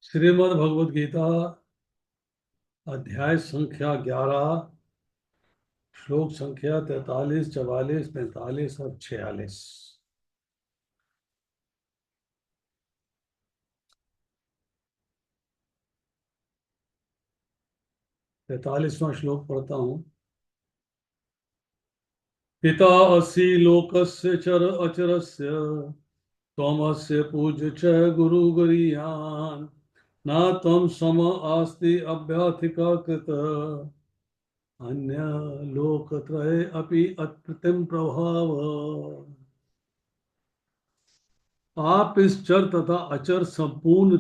श्रीमद् भगवद गीता अध्याय संख्या 11 श्लोक संख्या 43, 44, 45 और 46। 43वां श्लोक पढ़ता हूँ। पिता असि लोकस्य चर अचरस्य त्वमस्य पूज्य च गुरु गरीयान् न त्वं सम आस्ति अभ्याथिका कृत अन्य लोकत्रये अपि अप्रतिम प्रभाव। आप इस चर तथा अचर संपूर्ण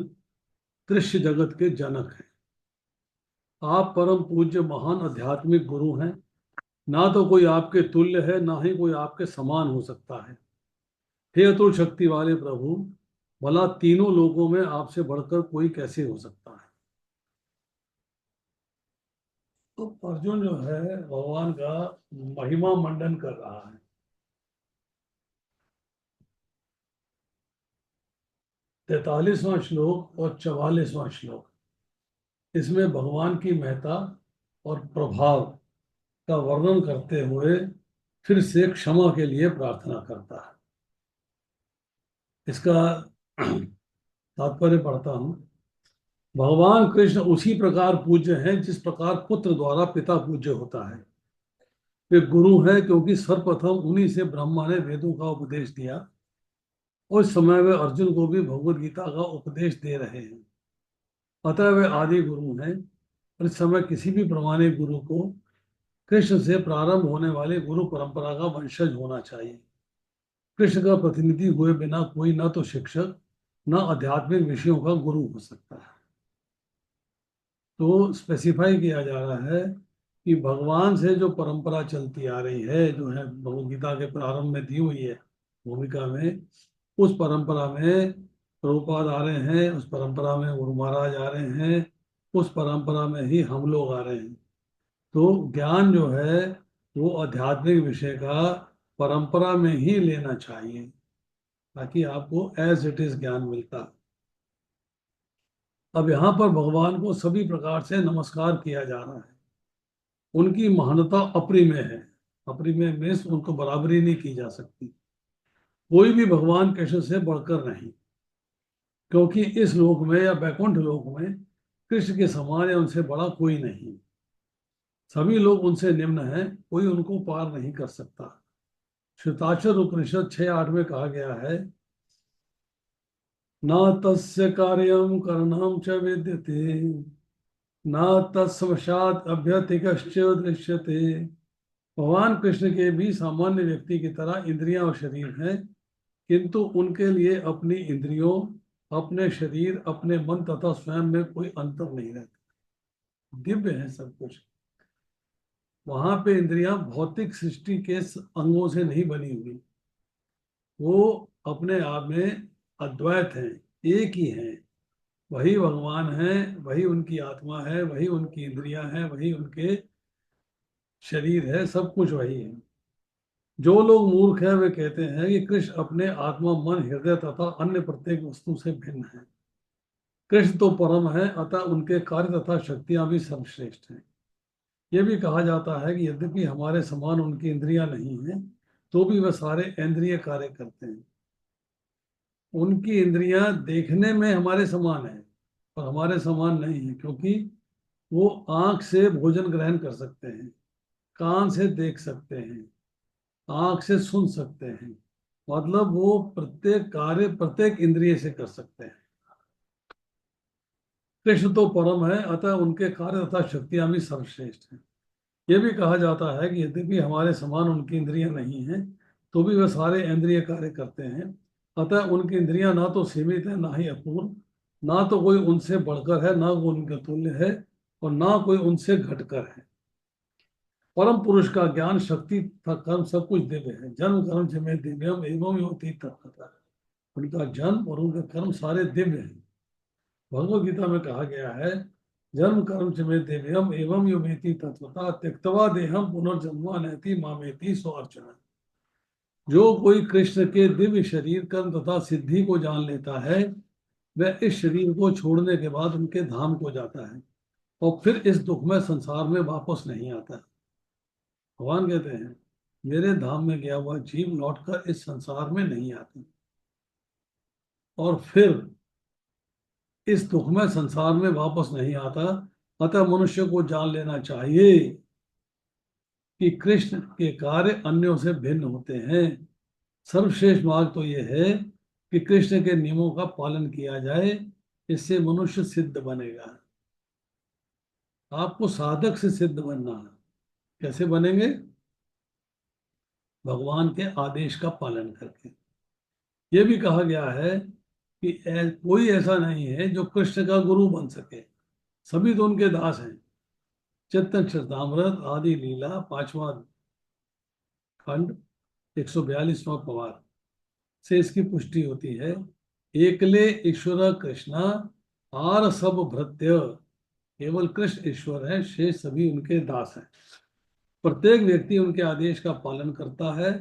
दृश्य जगत के जनक हैं। आप परम पूज्य महान आध्यात्मिक गुरु हैं। ना तो कोई आपके तुल्य है, ना ही कोई आपके समान हो सकता है। हे अतुल शक्ति वाले प्रभु, भला तीनों लोगों में आपसे बढ़कर कोई कैसे हो सकता है। तो अर्जुन जो है भगवान का महिमा मंडन कर रहा है। 43वां श्लोक और 44वां श्लोक, इसमें भगवान की महत्ता और प्रभाव का वर्णन करते हुए फिर से क्षमा के लिए प्रार्थना करता है। इसका तात्पर्य पढ़ता हूं। भगवान कृष्ण उसी प्रकार पूज्य हैं जिस प्रकार पुत्र द्वारा पिता पूज्य होता है। वे गुरु हैं क्योंकि सर्वप्रथम उन्हीं से ब्रह्मा ने वेदों का उपदेश दिया। उस समय वे अर्जुन को भी भगवद गीता का उपदेश दे रहे हैं। अतः वे आदि गुरु हैं और इस समय किसी भी प्रमाणिक गुरु को कृष्ण से प्रारंभ होने वाली गुरु परंपरा का वंशज होना चाहिए। कृष्ण का प्रतिनिधि हुए बिना कोई ना तो शिक्षक ना आध्यात्मिक विषयों का गुरु हो सकता है। तो स्पेसिफाई किया जा रहा है कि भगवान से जो परंपरा चलती आ रही है, जो है भगवद गीता के प्रारंभ में दी हुई है भूमिका में, उस परंपरा में प्रभुपाद आ रहे हैं, उस परंपरा में गुरु महाराज आ रहे हैं, उस परंपरा में ही हम लोग आ रहे हैं। तो ज्ञान जो है वो आध्यात्मिक विषय का परंपरा में ही लेना चाहिए ताकि आपको एज इट इज ज्ञान मिलता। अब यहाँ पर भगवान को सभी प्रकार से नमस्कार किया जा रहा है। उनकी महानता अपरिमेय है। अपरिमेय में उनको बराबरी नहीं की जा सकती। कोई भी भगवान कृष्ण से बढ़कर नहीं, क्योंकि इस लोक में या बैकुंठ लोक में कृष्ण के समान या उनसे बड़ा कोई नहीं। सभी लोग उनसे निम्न हैं, कोई उनको पार नहीं कर सकता। श्वेताक्षर उपनिषद 6:8 में कहा गया है, न तस्य कार्यम करणम च विद्यते न तत्सवशात अभ्यतिकश्च दृश्यते। भगवान कृष्ण के भी सामान्य व्यक्ति की तरह इंद्रियां और शरीर हैं, किंतु उनके लिए अपनी इंद्रियों, अपने शरीर, अपने मन तथा स्वयं में कोई अंतर नहीं रहता। दिव्य है सब कुछ। वहां पे इंद्रियां भौतिक सृष्टि के अंगों से नहीं बनी हुई। वो अपने आप में अद्वैत हैं, एक ही हैं। वही भगवान है, वही उनकी आत्मा है, वही उनकी इंद्रियां हैं, वही उनके शरीर है, सब कुछ वही है। जो लोग मूर्ख हैं वे कहते हैं कि कृष्ण अपने आत्मा, मन, हृदय तथा अन्य प्रत्येक वस्तु से भिन्न है। कृष्ण तो परम है, अतः उनके कार्य तथा शक्तियां भी सर्वश्रेष्ठ हैं। यह भी कहा जाता है कि यद्यपि हमारे समान उनकी इंद्रियां नहीं हैं, तो भी वह सारे इंद्रिय कार्य करते हैं। उनकी इंद्रियां देखने में हमारे समान है और हमारे समान नहीं है, क्योंकि वो आंख से भोजन ग्रहण कर सकते हैं, कान से देख सकते हैं, आंख से सुन सकते हैं। मतलब वो प्रत्येक कार्य प्रत्येक इंद्रिय से कर सकते हैं। कृष्ण तो परम है, अतः उनके कार्य तथा शक्तियां भी सर्वश्रेष्ठ हैं। यह भी कहा जाता है कि यद्यपि हमारे समान उनकी इंद्रियां नहीं हैं, तो भी वह सारे इंद्रिय कार्य करते हैं। अतः उनकी इंद्रियां ना तो सीमित है, ना ही अपूर्ण। ना तो कोई उनसे बढ़कर है, ना कोई उनके तुल्य है, और ना कोई उनसे घटकर है। परम पुरुष का ज्ञान, शक्ति तथा कर्म सब कुछ दिव्य है। जन्म कर्म च में दिव्यम एवं योति तत्पता। उनका जन्म और उनके कर्म सारे दिव्य हैं। भगवद गीता में कहा गया है, जन्म कर्म च में दिव्यम एवं योमेति तत्वता त्यक्तवा देहम पुनर्जन्मा नैति मामेति सो अर्चना। जो कोई कृष्ण के दिव्य शरीर, कर्म तथा सिद्धि को जान लेता है, वह इस शरीर को छोड़ने के बाद उनके धाम को जाता है और फिर इस दुखमय संसार में वापस नहीं आता। भगवान कहते हैं मेरे धाम में गया हुआ जीव लौटकर इस संसार में नहीं आता और फिर इस दुखमय संसार में वापस नहीं आता। अतः मनुष्य को जान लेना चाहिए कि कृष्ण के कार्य अन्यों से भिन्न होते हैं। सर्वश्रेष्ठ मार्ग तो यह है कि कृष्ण के नियमों का पालन किया जाए, इससे मनुष्य सिद्ध बनेगा। आपको साधक से सिद्ध बनना है। कैसे बनेंगे? भगवान के आदेश का पालन करके। यह भी कहा गया है कि कोई ऐसा नहीं है जो कृष्ण का गुरु बन सके, सभी तो उनके दास हैं। चैतन्य चरितामृत आदि लीला 5वां खंड 142वां पवार से इसकी पुष्टि होती है। एकले ईश्वर कृष्णा आर सब भृत्य। केवल कृष्ण ईश्वर है, शेष सभी उनके दास हैं। प्रत्येक व्यक्ति उनके आदेश का पालन करता है।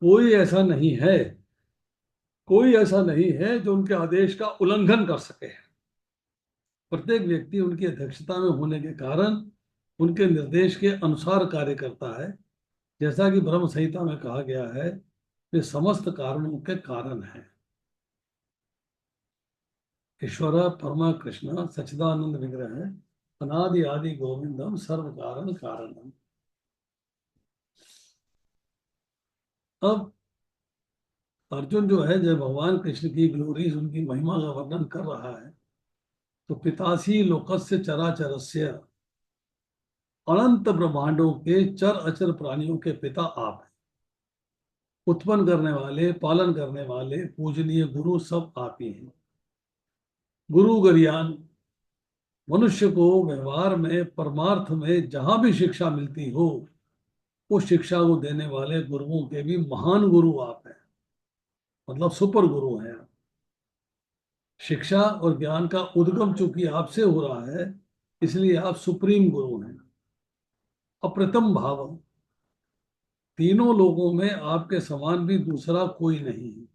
कोई ऐसा नहीं है, कोई ऐसा नहीं है जो उनके आदेश का उल्लंघन कर सके। प्रत्येक व्यक्ति उनकी अध्यक्षता में होने के कारण उनके निर्देश के अनुसार कार्य करता है। जैसा कि ब्रह्म संहिता में कहा गया है, वे समस्त कारणों के कारण है। ईश्वर परमा कृष्ण सच्चिदानंद विग्रह है, अनादि आदि गोविंदम सर्व कारण कारणम। अब अर्जुन जो है, जब भगवान कृष्ण की ग्लोरीज उनकी महिमा का वर्णन कर रहा है, तो पितासी लोकस्य चराचरस्य, अनंत ब्रह्मांडों के चर अचर प्राणियों के पिता आप हैं। उत्पन्न करने वाले, पालन करने वाले, पूजनीय गुरु सब आप ही हैं। गुरु गरियान मनुष्य को व्यवहार में, परमार्थ में जहां भी शिक्षा मिलती हो, उस शिक्षा को देने वाले गुरुओं के भी महान गुरु आप हैं। मतलब सुपर गुरु हैं आप। शिक्षा और ज्ञान का उद्गम चूंकि आपसे हो रहा है, इसलिए आप सुप्रीम गुरु हैं। अप्रतम भाव, तीनों लोगों में आपके समान भी दूसरा कोई नहीं है,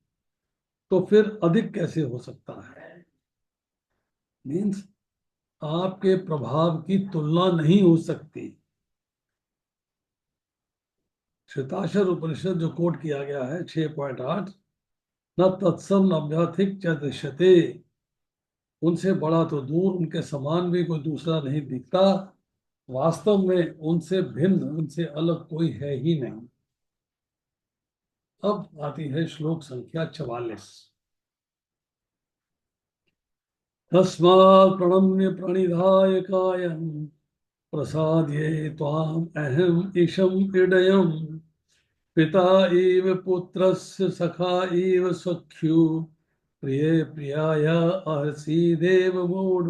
तो फिर अधिक कैसे हो सकता है? मीन्स आपके प्रभाव की तुलना नहीं हो सकती। श्वेताक्षर उपनिषद जो कोट किया गया है 6.8, न तत्सम न अभ्याथिक च दृश्यते। उनसे बड़ा तो दूर, उनके समान भी कोई दूसरा नहीं दिखता। वास्तव में उनसे भिन्न, उनसे अलग कोई है ही नहीं। अब आती है श्लोक संख्या 44। तस्मात् प्रणम्य प्रणिधाय कायं प्रसाद्ये त्वाम् अहम् ईशम् इडयम्। पिता इव पुत्रस्य सखा इव सख्यु, प्रिय प्रियाय अर्षि देव मूढ़।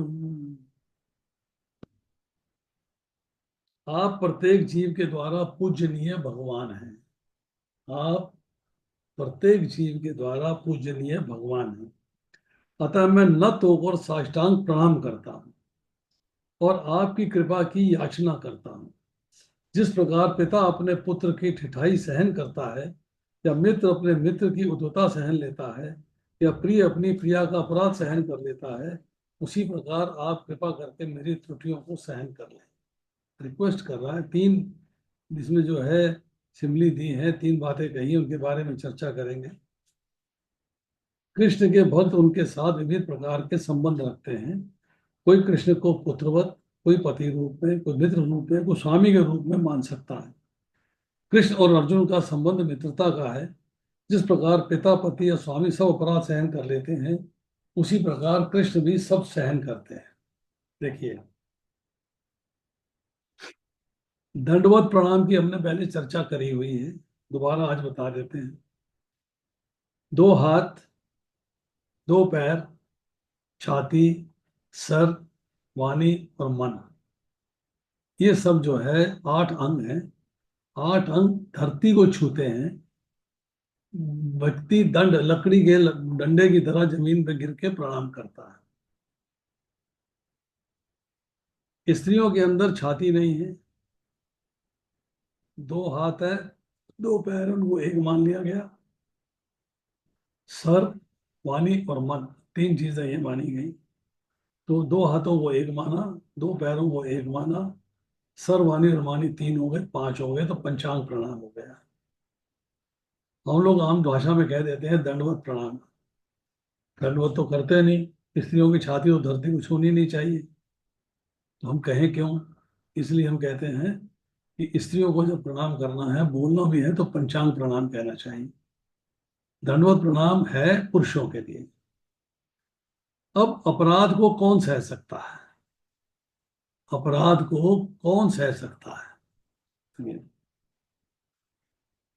आप प्रत्येक जीव के द्वारा पूजनीय भगवान हैं। आप प्रत्येक जीव के द्वारा पूजनीय भगवान हैं। अतः मैं नत होकर साष्टांग प्रणाम करता हूँ और आपकी कृपा की याचना करता हूँ। जिस प्रकार पिता अपने पुत्र की ठिठाई सहन करता है, या मित्र अपने मित्र की उद्धता सहन लेता है, या प्रिय अपनी प्रिया का अपराध सहन कर लेता है, उसी प्रकार आप कृपा करके मेरी त्रुटियों को सहन कर लें। रिक्वेस्ट कर रहा है। तीन इसमें जो है सिमली दी है, तीन बातें कही, उनके बारे में चर्चा करेंगे। कृष्ण के भक्त उनके साथ विविध प्रकार के संबंध रखते हैं। कोई कृष्ण को पुत्रवत, कोई पति रूप में, कोई मित्र रूप में, कोई स्वामी के रूप में मान सकता है। कृष्ण और अर्जुन का संबंध मित्रता का है। जिस प्रकार पिता, पति या स्वामी सब अपराध सहन कर लेते हैं, उसी प्रकार कृष्ण भी सब सहन करते हैं। देखिए, दंडवत प्रणाम की हमने पहले चर्चा करी हुई है, दोबारा आज बता देते हैं। दो हाथ, दो पैर, छाती, सर, वाणी और मन, ये सब जो है 8 अंग हैं। 8 अंग धरती को छूते हैं। व्यक्ति दंड, लकड़ी के डंडे की तरह जमीन पर गिर के प्रणाम करता है। स्त्रियों के अंदर छाती नहीं है, 2 हाथ है, 2 पैर, उनको एक मान लिया गया। सर, वाणी और मन, तीन चीजें ये मानी गई। तो दो हाथों को एक माना, दो पैरों को एक माना, सर्वमानी और मानी तीन हो गए, पांच हो गए, तो पंचांग प्रणाम हो गया। हम लोग आम भाषा में कह देते हैं दंडवत प्रणाम। दंडवत तो करते नहीं, स्त्रियों की छाती और धरती को छूनी नहीं चाहिए। तो हम कहें क्यों? इसलिए हम कहते हैं कि स्त्रियों को जब प्रणाम करना है, बोलना भी है, तो पंचांग प्रणाम कहना चाहिए। दंडवत प्रणाम है पुरुषों के लिए। अब अपराध को कौन सह सकता है? अपराध को कौन सह सकता है?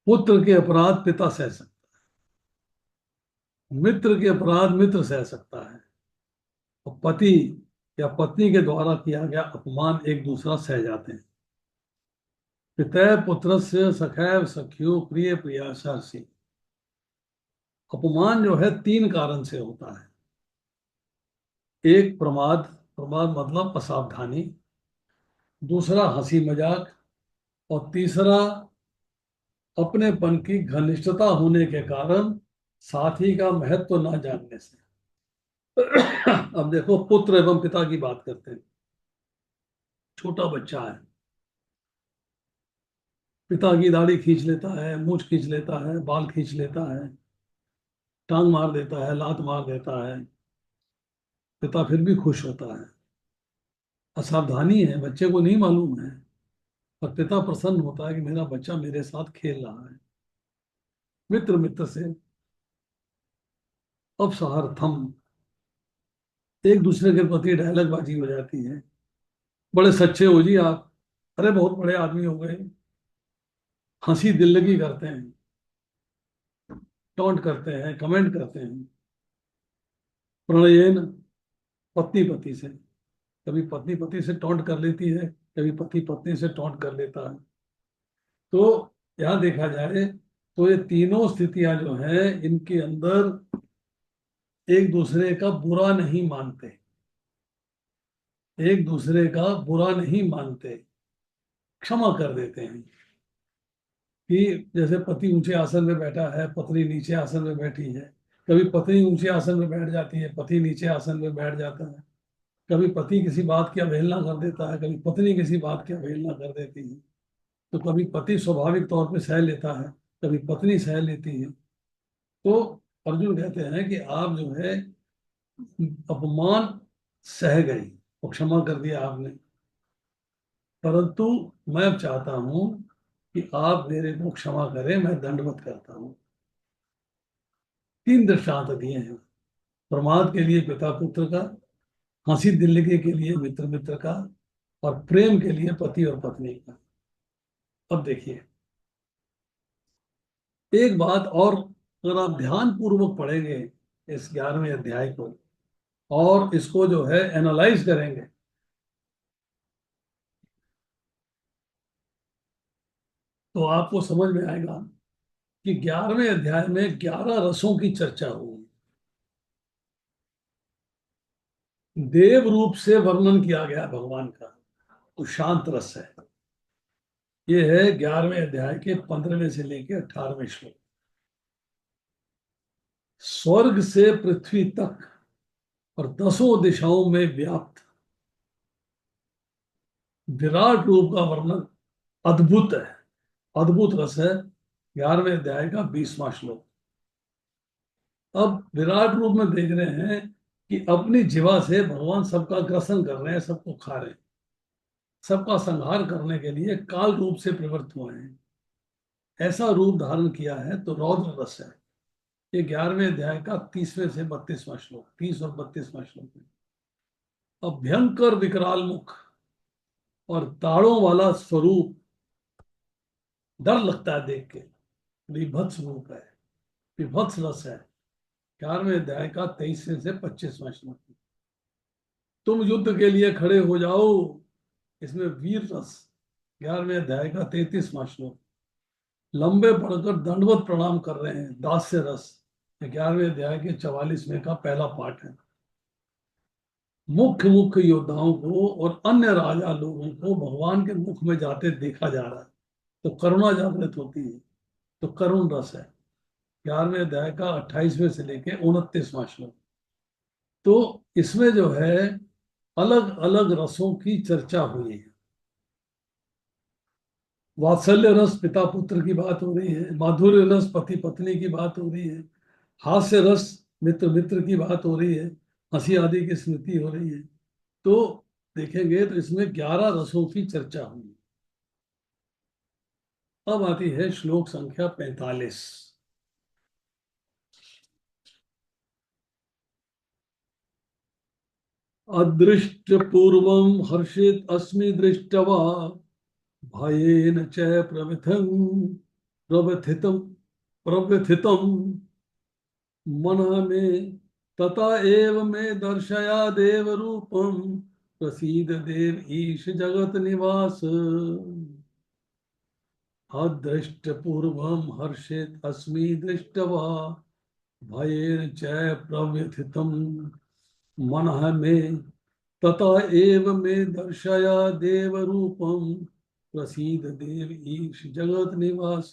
पुत्र के अपराध पिता सह सकता है, मित्र के अपराध मित्र सह सकता है, और पति या पत्नी के द्वारा किया गया अपमान एक दूसरा सह जाते हैं। पितः पुत्रस्य सखैव सख्यो प्रिय प्रियासासी। अपमान जो है तीन कारण से होता है। एक प्रमाद, प्रमाद मतलब असावधानी। दूसरा हंसी मजाक। और तीसरा अपनेपन की घनिष्ठता होने के कारण साथी का महत्व न जानने से। अब देखो, पुत्र एवं पिता की बात करते हैं। छोटा बच्चा है, पिता की दाढ़ी खींच लेता है, मूछ खींच लेता है, बाल खींच लेता है, टांग मार देता है, लात मार देता है, पिता फिर भी खुश होता है। असावधानी है, बच्चे को नहीं मालूम है, पर पिता प्रसन्न होता है कि मेरा बच्चा मेरे साथ खेल रहा है। मित्र मित्र से अपसहार्थम, एक दूसरे के प्रति डायलॉग बाजी हो जाती है। बड़े सच्चे हो जी आप, अरे बहुत बड़े आदमी हो गए। हंसी दिल लगी करते हैं, टॉन्ट करते हैं, कमेंट करते हैं। प्रणयन, पत्नी पति से, कभी पत्नी पति से टॉन्ट कर लेती है, कभी पति पत्नी से टॉन्ट कर लेता है। तो यहाँ देखा जाए तो ये तीनों स्थितियां जो हैं, इनके अंदर एक दूसरे का बुरा नहीं मानते, एक दूसरे का बुरा नहीं मानते, क्षमा कर देते हैं। कि जैसे पति ऊंचे आसन में बैठा है, पत्नी नीचे आसन में बैठी है, कभी पत्नी ऊंचे आसन में बैठ जाती है, पति नीचे आसन में बैठ जाता है। कभी पति किसी बात की अवहेलना कर देता है, कभी पत्नी किसी बात की अवहेलना कर देती है। तो कभी पति स्वाभाविक तौर पे सह लेता है, कभी पत्नी सह लेती है। तो अर्जुन कहते हैं कि आप जो है अपमान सह गई और क्षमा कर दिया आपने, परंतु मैं अब चाहता हूं कि आप मेरे को क्षमा करें, मैं दंडवत करता हूं। तीन दृष्टांत दिए हैं। प्रमाद के लिए पिता पुत्र का, हंसी दिल्लगी के लिए मित्र मित्र का, और प्रेम के लिए पति और पत्नी का। अब देखिए एक बात और, अगर आप ध्यान पूर्वक पढ़ेंगे इस 11वें अध्याय को और इसको जो है एनालाइज करेंगे, तो आपको समझ में आएगा कि 11वें अध्याय में 11 रसों की चर्चा हुई। देव रूप से वर्णन किया गया भगवान का, तो शांत रस है। ये है 11वें अध्याय के 15वें से लेकर 18वें श्लोक। स्वर्ग से पृथ्वी तक और 10 दिशाओं में व्याप्त विराट रूप का वर्णन अद्भुत है, अद्भुत रस है। 11वें अध्याय का 20वां श्लोक। अब विराट रूप में देख रहे हैं कि अपनी जीवा से भगवान सबका ग्रसन कर रहे हैं, सबको खा रहे हैं, सबका संहार करने के लिए काल रूप से प्रवृत्त हुए हैं। ऐसा रूप धारण किया है तो रौद्र रस है। ये 11वें अध्याय का 30वें से 32वां श्लोक, 30 और 32वां श्लोक है। अब भयंकर विकराल मुख और दाढ़ों वाला स्वरूप, डर लगता है देख के। विभत्स रूप है, विभत्स रस है। 11वें अध्याय का 23वें से 25वां श्लोक। तुम युद्ध के लिए खड़े हो जाओ, इसमें वीर रस। 11वें अध्याय का 33वां श्लोक। लंबे पड़कर दंडवत प्रणाम कर रहे हैं, दास्य रस। 11वें अध्याय के 44वें का पहला पाठ है। मुख्य मुख्य योद्धाओं को और अन्य राजा लोगों को भगवान के मुख में जाते देखा जा रहा है, तो करुणा जागृत होती है, तो करुण रस है। 11वें अध्याय का 28वें से लेके 29वां श्लोक। तो इसमें जो है अलग अलग रसों की चर्चा हुई है। वात्सल्य रस पिता पुत्र की बात हो रही है, माधुर्य रस पति पत्नी की बात हो रही है, हास्य रस मित्र मित्र की बात हो रही है, हंसी आदि की स्मृति हो रही है। तो देखेंगे तो इसमें 11 रसों की चर्चा हुई। अब आती है श्लोक संख्या 45। अदृष्ट पूर्वम हर्षित अस्मि दृष्टवा भयेन च प्रविथं प्रव्यथितं प्रव्यथितं मनः मे तथा एव मे दर्शया देव रूपं प्रसीद देव ईश जगत निवास। अदृष्ट पूर्वम हर्षित अस्मि दृष्टवा भयेन च प्रव्यथितं मनः मे तथा एव मे दर्शया देव रूपम प्रसीद देव ईश जगत निवास।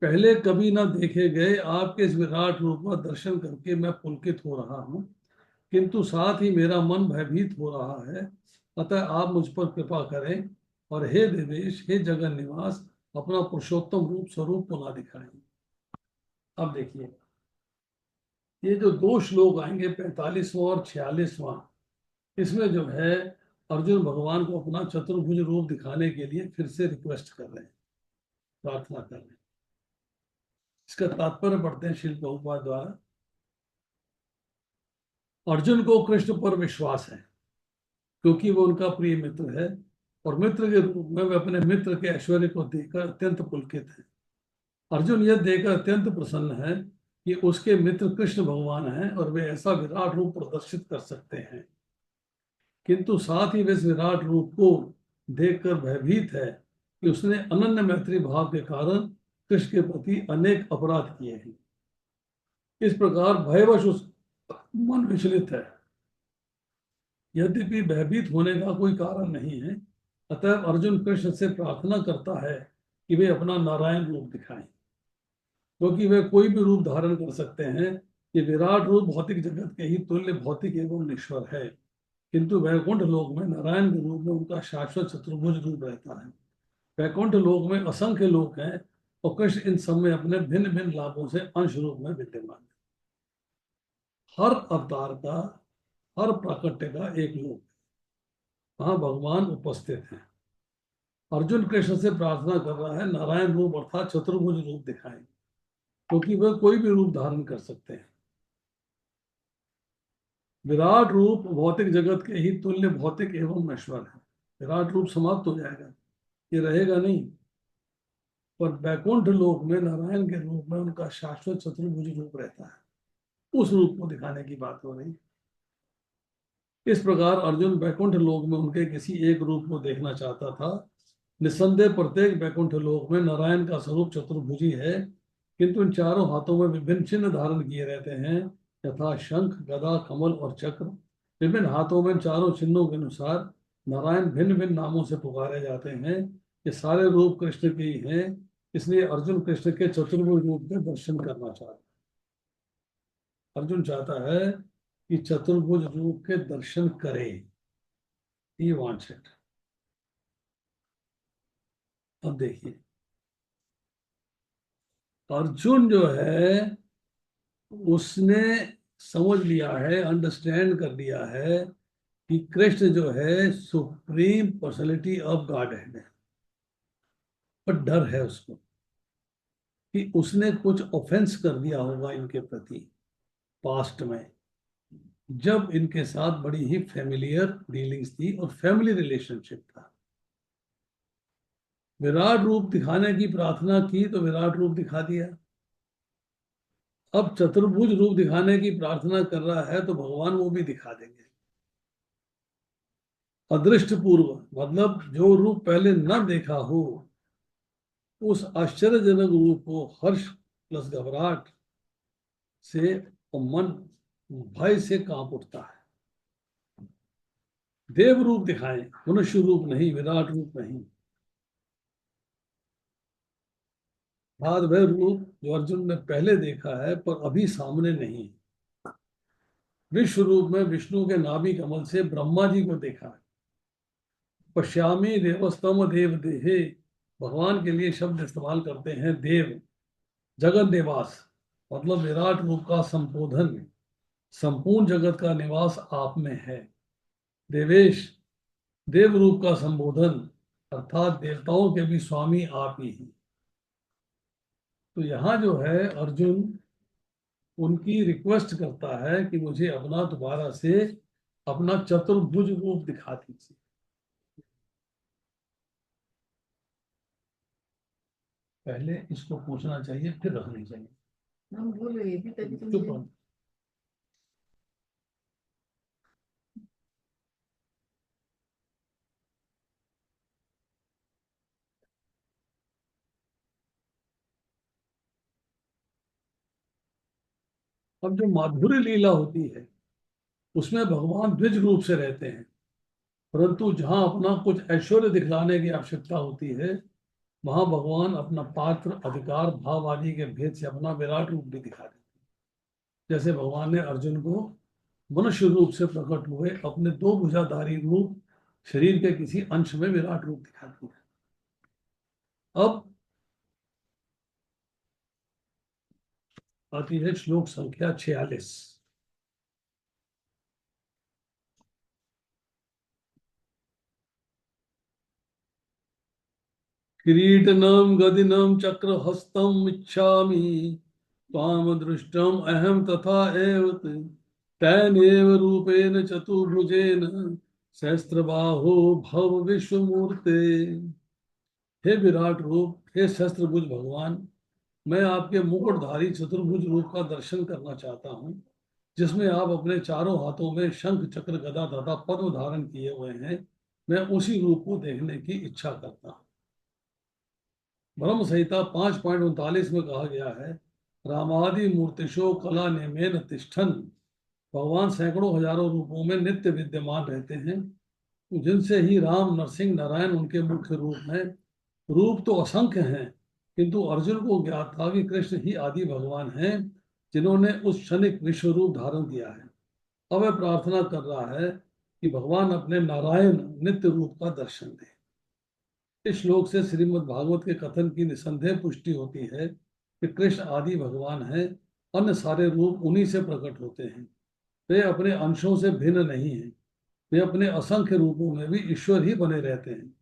पहले कभी न देखे गए आपके इस विराट रूप का दर्शन करके मैं पुलकित हो रहा हूँ, किंतु साथ ही मेरा मन भयभीत हो रहा है। अतः आप मुझ पर कृपा करें और हे देवेश, हे जगन निवास, अपना पुरुषोत्तम रूप स्वरूप पुनः दिखाएं। अब देखिए, ये जो दो श्लोक आएंगे 45वां और 46वां, इसमें जो है अर्जुन भगवान को अपना चतुर्भुज रूप दिखाने के लिए फिर से रिक्वेस्ट कर रहे हैं, प्रार्थना कर रहे हैं। इसका तात्पर्य पढ़ते हैं श्रील प्रभुपाद द्वारा। अर्जुन को कृष्ण पर विश्वास है क्योंकि वो उनका प्रिय मित्र है, और मित्र के रूप में वे अपने मित्र के ऐश्वर्य को देखकर अत्यंत पुलकित है। अर्जुन यह देखकर अत्यंत प्रसन्न है कि उसके मित्र कृष्ण भगवान हैं और वे ऐसा विराट रूप प्रदर्शित कर सकते हैं, किंतु साथ ही वे इस विराट रूप को देखकर भयभीत है कि उसने अनन्य मैत्री भाव के कारण कृष्ण के प्रति अनेक अपराध किए हैं। इस प्रकार भयवश उस मन विचलित है, यद्यपि भयभीत होने का कोई कारण नहीं है। अतः अर्जुन कृष्ण से प्रार्थना करता है कि वे अपना नारायण रूप दिखाएं, क्योंकि वे कोई भी रूप धारण कर सकते हैं। ये विराट रूप भौतिक जगत के ही तुल्य भौतिक एवं ईश्वर है, किंतु वैकुंठ लोक में नारायण के रूप में उनका शाश्वत चतुर्भुज रूप रहता है। वैकुंठ लोक में असंख्य लोक हैं और कृष्ण इन सब में अपने भिन्न भिन्न लाभों से अंश रूप में विद्यमान है। हर अवतार का, हर प्राकट्य का एक लोक, वहां भगवान उपस्थित है। अर्जुन कृष्ण से प्रार्थना कर रहा है नारायण रूप अर्थात चतुर्भुज रूप दिखाएं, क्योंकि वह कोई भी रूप धारण कर सकते हैं। विराट रूप भौतिक जगत के ही तुल्य भौतिक एवं नश्वर है। विराट रूप समाप्त हो जाएगा, ये रहेगा नहीं। पर वैकुंठ लोक में नारायण के रूप में उनका शाश्वत चतुर्भुज रूप रहता है, उस रूप को दिखाने की बात हो रही है। इस प्रकार अर्जुन वैकुंठ लोक में उनके किसी एक रूप को देखना चाहता था। निस्संदेह प्रत्येक वैकुंठ लोक में नारायण का स्वरूप चतुर्भुजी है, किंतु इन चारों हाथों में विभिन्न चिन्ह धारण किए रहते हैं, यथा शंख गदा कमल और चक्र। विभिन्न हाथों में चारों चिन्हों के अनुसार नारायण भिन्न भिन्न नामों से पुकारे जाते हैं। ये सारे रूप कृष्ण के ही हैं, इसलिए अर्जुन कृष्ण के चतुर्भुज रूप के दर्शन करना चाहता है। अर्जुन चाहता है कि चतुर्भुज रूप के दर्शन करे। He wants it. अब देखिए, अर्जुन जो है उसने समझ लिया है, अंडरस्टैंड कर लिया है कि कृष्ण जो है सुप्रीम पर्सनैलिटी ऑफ गॉड है। पर डर है उसको कि उसने कुछ ऑफेंस कर दिया होगा इनके प्रति पास्ट में, जब इनके साथ बड़ी ही फैमिलियर डीलिंग्स थी और फैमिली रिलेशनशिप था। विराट रूप दिखाने की प्रार्थना की तो विराट रूप दिखा दिया। अब चतुर्भुज रूप दिखाने की प्रार्थना कर रहा है तो भगवान वो भी दिखा देंगे। अदृष्ट पूर्व मतलब जो रूप पहले न देखा हो, उस आश्चर्यजनक रूप को हर्ष प्लस घबराहट से और मन भय से कांप उठता है। देव रूप दिखाएं, मनुष्य रूप नहीं, विराट रूप नहीं। बाद वह रूप जो अर्जुन ने पहले देखा है पर अभी सामने नहीं। विश्व रूप में विष्णु के नाभि कमल से ब्रह्मा जी को देखा है। पश्यामी देवस्तम देव देहे, भगवान के लिए शब्द इस्तेमाल करते हैं देव। जगत निवास मतलब विराट रूप का संबोधन, संपूर्ण जगत का निवास आप में है। देवेश, देव रूप का संबोधन अर्थात देवताओं के भी स्वामी आप ही हैं। तो यहाँ जो है अर्जुन उनकी रिक्वेस्ट करता है कि मुझे अपना दोबारा से अपना चतुर्भुज रूप दिखा दीजिए। पहले इसको पूछना चाहिए फिर रखनी चाहिए। हम भूल गए थे तभी तो चुप रहो। अब जो माधुर्य लीला होती है उसमें भगवान द्विज रूप से रहते हैं, परंतु जहां अपना कुछ ऐश्वर्य दिखलाने की आवश्यकता होती है वहां भगवान अपना पात्र अधिकार भाव आदि के भेद से अपना विराट रूप भी दिखा देते हैं। जैसे भगवान ने अर्जुन को मनुष्य रूप से प्रकट हुए अपने दो भुजाधारी रूप शरीर के किसी अंश में विराट रूप दिखा दिया। अब आती है श्लोक संख्या 46। किरीटनम गदिनम चक्रहस्तम इच्छामि त्वाम दृष्टम अहम तथा एव तैनेव रूपेण चतुर्भुजेन सहस्त्रबाहो भव विश्वमूर्ते। हे विराट रूप, हे सहस्त्रभुज भगवान, मैं आपके मुकुटधारी चतुर्भुज रूप का दर्शन करना चाहता हूँ, जिसमें आप अपने चारों हाथों में शंख चक्र गदा तथा पद्म धारण किए हुए हैं। मैं उसी रूप को देखने की इच्छा करता हूँ। ब्रह्म संहिता 5.39 में कहा गया है, रामादि मूर्तिशो कला नेमेन तिष्ठन। भगवान सैकड़ों हजारों रूपों में नित्य विद्यमान रहते हैं, जिनसे ही राम नरसिंह नारायण उनके मुख्य रूप हैं। रूप तो असंख्य हैं, किंतु अर्जुन को ज्ञात था कि कृष्ण ही आदि भगवान हैं, जिन्होंने उस क्षणिक विश्व रूप धारण किया है। अब वह प्रार्थना कर रहा है कि भगवान अपने नारायण नित्य रूप का दर्शन दें। इस श्लोक से श्रीमद् भागवत के कथन की निसंदेह पुष्टि होती है कि कृष्ण आदि भगवान हैं, अन्य सारे रूप उन्हीं से प्रकट होते हैं। वे अपने अंशों से भिन्न नहीं हैं, वे अपने असंख्य रूपों में भी ईश्वर ही बने रहते हैं।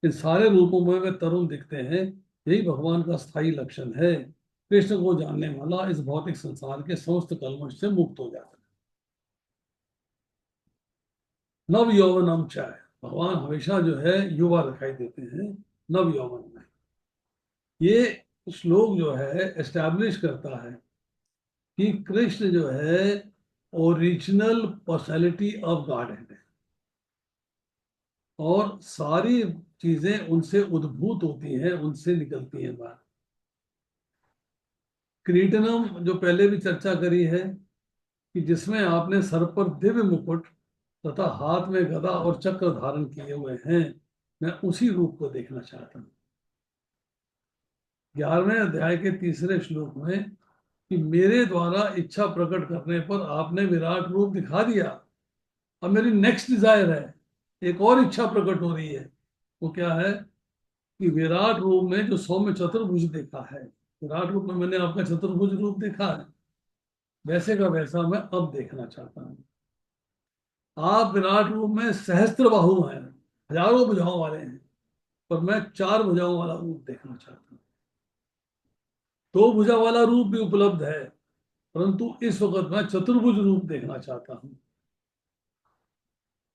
इन सारे रूपों में वे तरुण दिखते हैं, यही भगवान का स्थायी लक्षण है। कृष्ण को जानने वाला इस भौतिक संसार के समस्त कल्मश से मुक्त हो जाता है। नव यौवनम चाय, भगवान हमेशा जो है युवा दिखाई देते हैं नव यौवन में। ये श्लोक जो है एस्टैब्लिश करता है कि कृष्ण जो है ओरिजिनल पर्सनैलिटी ऑफ गॉड है, और सारी चीजें उनसे उद्भूत होती हैं, उनसे निकलती हैं बाहर। क्रीटनम जो पहले भी चर्चा करी है कि जिसमें आपने सर पर दिव्य मुकुट तथा हाथ में गदा और चक्र धारण किए हुए हैं, मैं उसी रूप को देखना चाहता हूँ। 11वें अध्याय के तीसरे श्लोक में कि मेरे द्वारा इच्छा प्रकट करने पर आपने विराट रूप दिखा दिया, अब मेरी नेक्स्ट डिजायर है, एक और इच्छा प्रकट हो रही है। वो क्या है कि विराट रूप में जो सौम्य चतुर्भुज देखा है, विराट रूप में मैंने आपका चतुर्भुज रूप देखा है, वैसे का वैसा मैं अब देखना चाहता हूँ। आप विराट रूप में सहस्त्र बाहु हैं, हजारों भुजाओं वाले हैं, पर मैं चार भुजाओं वाला रूप देखना चाहता हूँ। दो भुजा वाला रूप भी उपलब्ध है, परंतु इस वक्त मैं चतुर्भुज रूप देखना चाहता हूँ।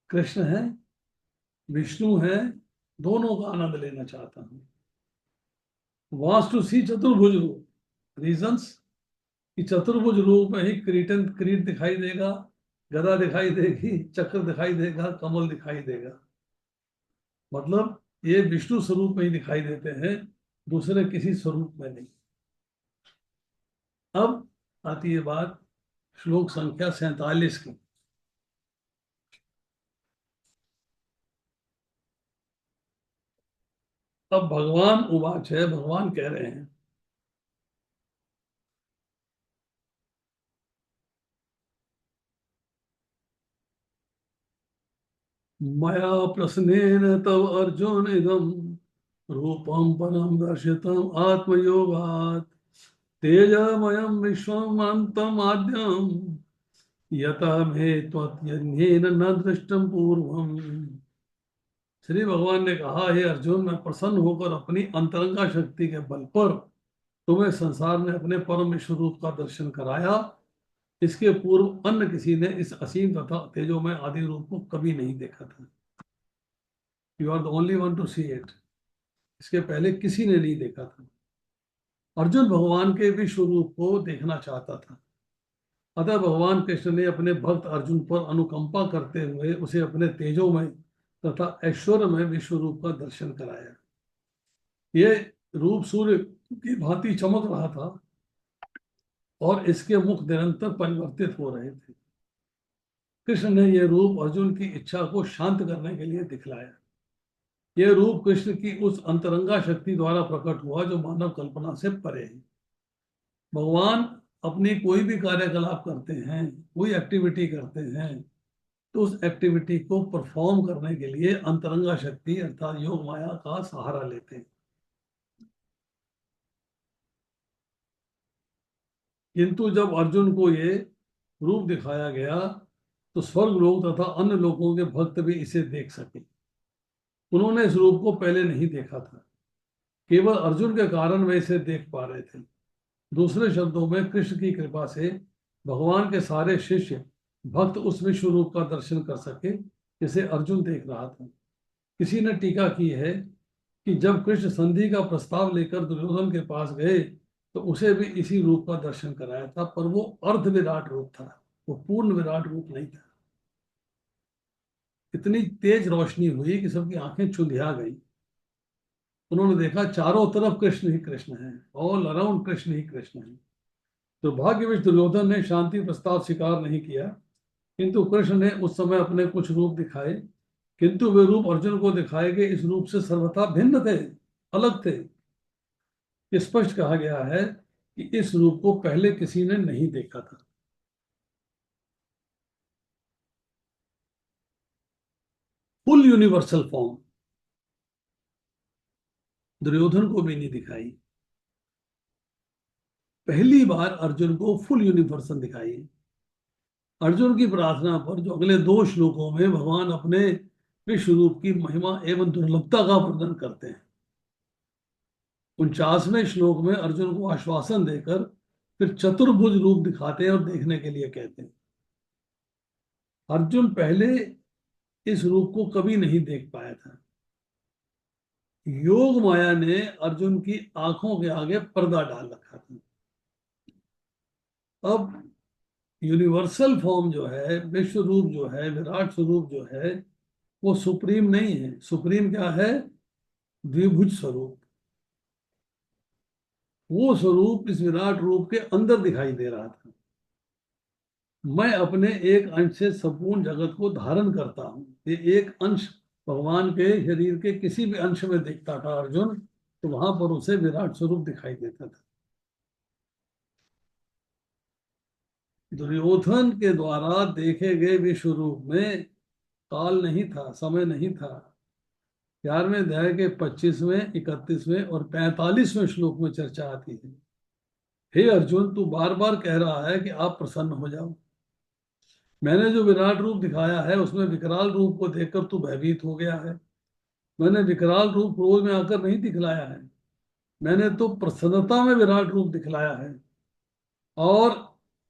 कृष्ण है, विष्णु है, दोनों का आनंद लेना चाहता हूँ। वांट्स टू सी चतुर्भुज रूप, रीजंस कि चतुर्भुज रूप में ही क्रीटन क्रीट दिखाई देगा, गदा दिखाई देगी, चक्र दिखाई देगा, कमल दिखाई देगा। मतलब ये विष्णु स्वरूप में ही दिखाई देते हैं, दूसरे किसी स्वरूप में नहीं। अब आती है बात श्लोक संख्या 47 की। अब भगवान उवाच है, भगवान कह रहे हैं, मया प्रश्नेन तव अर्जुन इदम रूपम परम दर्शितम आत्मयोगात् तेजमयम विश्वम अनंतम आद्यम यथा मे त्वत्यन्येन न दृष्टम पूर्वम। श्री भगवान ने कहा, हे अर्जुन, मैं प्रसन्न होकर अपनी अंतरंगा शक्ति के बल पर तुम्हें संसार में अपने परम विश्व रूप का दर्शन कराया। इसके पूर्व अन्य किसी ने इस असीम तथा तेजोमय आदि रूप को कभी नहीं देखा था। You are the only one to see it. इसके पहले किसी ने नहीं देखा था। अर्जुन भगवान के विश्व रूप को देखना चाहता था। अतः भगवान कृष्ण ने अपने भक्त अर्जुन पर अनुकंपा करते हुए उसे अपने तेजोमय तथा ऐश्वर्यमय विश्व रूप का दर्शन कराया। ये रूप सूर्य की भांति चमक रहा था और इसके मुख निरंतर परिवर्तित हो रहे थे। कृष्ण ने यह रूप अर्जुन की इच्छा को शांत करने के लिए दिखलाया। यह रूप कृष्ण की उस अंतरंगा शक्ति द्वारा प्रकट हुआ जो मानव कल्पना से परे है। भगवान अपनी कोई भी कार्यकलाप करते हैं, कोई एक्टिविटी करते हैं, तो उस एक्टिविटी को परफॉर्म करने के लिए अंतरंगा शक्ति अर्थात योग माया का सहारा लेते हैं। किंतु जब अर्जुन को ये रूप दिखाया गया तो स्वर्ग लोक तथा अन्य लोगों के भक्त भी इसे देख सके। उन्होंने इस रूप को पहले नहीं देखा था। केवल अर्जुन के कारण वे इसे देख पा रहे थे। दूसरे शब्दों में, कृष्ण की कृपा से भगवान के सारे शिष्य भक्त उस विश्व रूप का दर्शन कर सके जिसे अर्जुन देख रहा था। किसी ने टीका की है कि जब कृष्ण संधि का प्रस्ताव लेकर दुर्योधन के पास गए तो उसे भी इसी रूप का दर्शन कराया था, पर वो अर्ध विराट रूप था, वो पूर्ण विराट रूप नहीं था। इतनी तेज रोशनी हुई कि सबकी आंखें चुंधिया गई। उन्होंने देखा चारों तरफ कृष्ण ही कृष्ण है, ऑल अराउंड कृष्ण ही कृष्ण है। दुर्भाग्यवश दुर्योधन ने शांति प्रस्ताव स्वीकार नहीं किया, किंतु कृष्ण ने उस समय अपने कुछ रूप दिखाए, किंतु वे रूप अर्जुन को दिखाए गए इस रूप से सर्वथा भिन्न थे, अलग थे। स्पष्ट कहा गया है कि इस रूप को पहले किसी ने नहीं देखा था। फुल यूनिवर्सल फॉर्म दुर्योधन को भी नहीं दिखाई। पहली बार अर्जुन को फुल यूनिवर्सल दिखाई। अर्जुन की प्रार्थना पर जो अगले दो श्लोकों में भगवान अपने विश्व रूप की महिमा एवं दुर्लभता का वर्णन करते हैं। 49वें श्लोक में अर्जुन को आश्वासन देकर फिर चतुर्भुज रूप दिखाते हैं और देखने के लिए कहते हैं। अर्जुन पहले इस रूप को कभी नहीं देख पाया था। योग माया ने अर्जुन की आंखों के आगे पर्दा डाल रखा था। अब यूनिवर्सल फॉर्म जो है, विश्व रूप जो है, विराट स्वरूप जो है, वो सुप्रीम नहीं है। सुप्रीम क्या है? द्विभुज स्वरूप। वो स्वरूप इस विराट रूप के अंदर दिखाई दे रहा था। मैं अपने एक अंश से संपूर्ण जगत को धारण करता हूं। ये एक अंश भगवान के शरीर के किसी भी अंश में दिखता था अर्जुन, तो वहां पर उसे विराट स्वरूप दिखाई देता था। दुर्योधन के द्वारा देखे गए विश्व रूप में काल नहीं था, समय नहीं था। 11वें अध्याय के 25वें, 31वें और 45वें श्लोक में चर्चा आती है। हे अर्जुन, तू बार बार कह रहा है कि आप प्रसन्न हो जाओ। मैंने जो विराट रूप दिखाया है उसमें विकराल रूप को देखकर तू भयभीत हो गया है। मैंने विकराल रूप क्रोध में आकर नहीं दिखलाया है, मैंने तो प्रसन्नता में विराट रूप दिखलाया है, और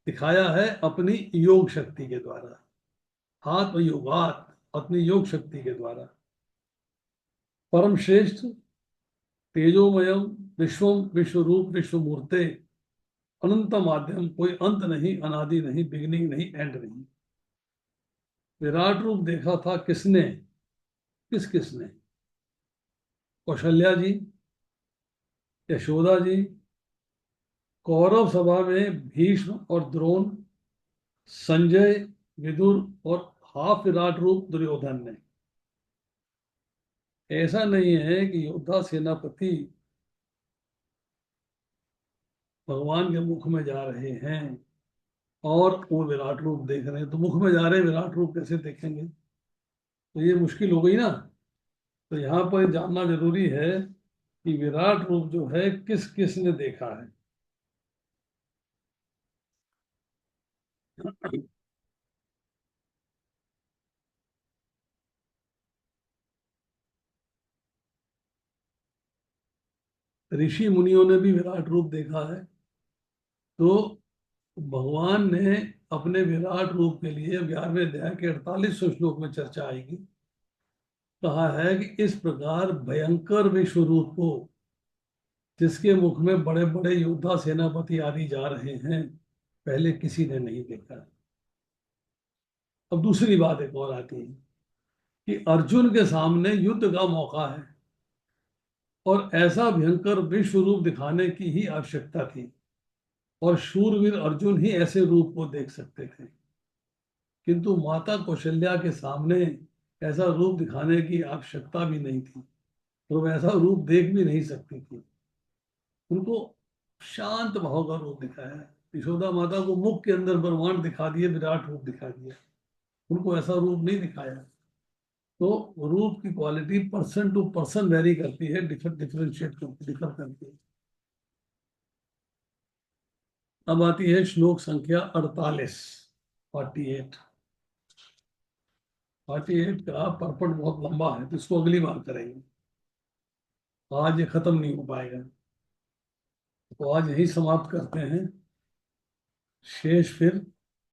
दिखाया है अपनी योग शक्ति के द्वारा, आत्म योगात, अपनी योग शक्ति के द्वारा। परम श्रेष्ठ तेजोमयम विश्वम विश्व रूप विश्व मूर्ते अनंत माध्यम, कोई अंत नहीं, अनादि नहीं, बिगनिंग नहीं, एंड नहीं। विराट रूप देखा था किसने? किसने? कौशल्या जी, यशोदा जी, कौरव सभा में भीष्म और द्रोण, संजय, विदुर और हाफ विराट रूप दुर्योधन ने। ऐसा नहीं है कि योद्धा सेनापति भगवान के मुख में जा रहे हैं और वो विराट रूप देख रहे हैं, तो मुख में जा रहे विराट रूप कैसे देखेंगे? तो ये मुश्किल हो गई ना। तो यहाँ पर जानना जरूरी है कि विराट रूप जो है किस किस ने देखा है। ऋषि मुनियों ने भी विराट रूप देखा है। तो भगवान ने अपने विराट रूप के लिए 11वें अध्याय के 48वें श्लोक में चर्चा आएगी, कहा है कि इस प्रकार भयंकर विश्व रूप को, जिसके मुख में बड़े बड़े योद्धा सेनापति आदि जा रहे हैं, पहले किसी ने नहीं देखा। अब दूसरी बात एक और आती है कि अर्जुन के सामने युद्ध का मौका है और ऐसा भयंकर विश्व रूप दिखाने की ही आवश्यकता थी, और शूरवीर अर्जुन ही ऐसे रूप को देख सकते थे। किंतु माता कौशल्या के सामने ऐसा रूप दिखाने की आवश्यकता भी नहीं थी, तो वह ऐसा रूप देख भी नहीं सकती थी। उनको शांत भाव का रूप दिखाया। यशोदा माता को मुख के अंदर ब्रह्मांड दिखा दिए, विराट रूप दिखा दिया, उनको ऐसा रूप नहीं दिखाया। तो रूप की quality person to person vary करती है, डिफरेंशिएट करती, डिफर करती है। अब आती है श्लोक संख्या 48, 48। 48 का परपट बहुत लंबा है, तो इसको अगली बार करेंगे, आज ये खत्म नहीं हो पाएगा। तो आज यही समाप्त करते हैं, शेष फिर